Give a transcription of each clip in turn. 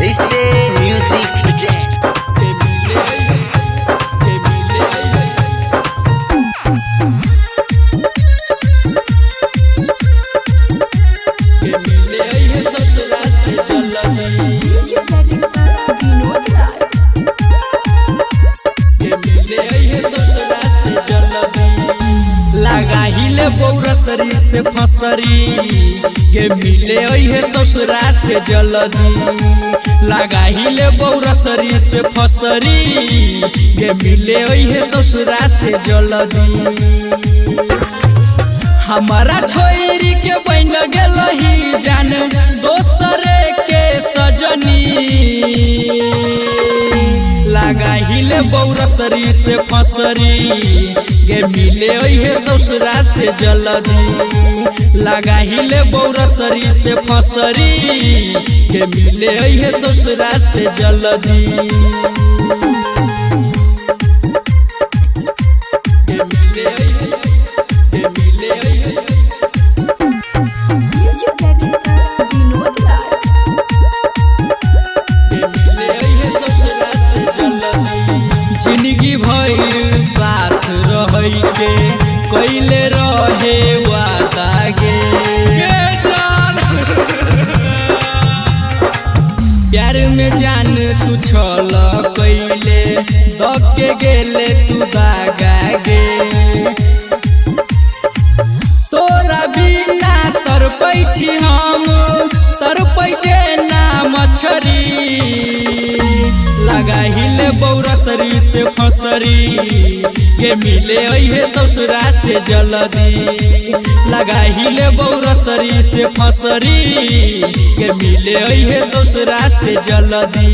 रिश्ते music project लगाहिले बौरसरी से फसरी के मिले है ससुरा से जल्दी। लगाहिले बौरसरी से फसरी के मिले है ससुरा से जल्दी। हमारा छोरी के बन गई जान दोसरे के सजनी। लगाहिले बौरसरी से फसरी के मिले है ससुरा से जल्दी। लगाहिले बौरसरी से फसरी के मिले है ससुरा से जल्दी। जिंदगी भर साथ रह के कैले रहे वादा गे। प्यार में जान तू छल कैले दके गेले तू दागा गे। तोरा बिना तरपै छी हम तरपै जे ना मछरी। लगाहिले बौरसरी से फसरी के मिले है ससुरा से जल्दी। लगाहिले बौरसरी से फसरी के मिले है ससुरा से जल्दी।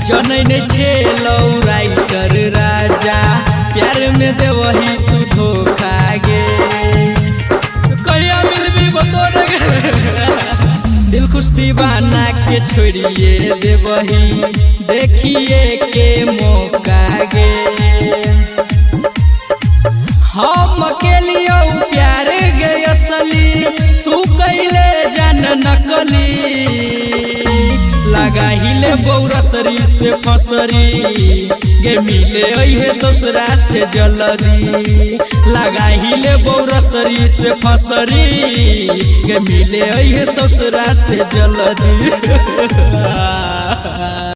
जनैने छेलौ राइटर राजा प्यार में दे वही तू धोखा गे। कहिया मिलबी बतोर दिल खुश दीवाना के छोड़िए दे वही देखिए के मौका गे। हम के लिए प्यार गे असली तू कैले जान नकली। लगाहिले बौरसरी से फसरी के मिले है ससुरा से जल्दी। लगाहिले बौरसरी से फसरी के मिले है ससुरा से जल्दी।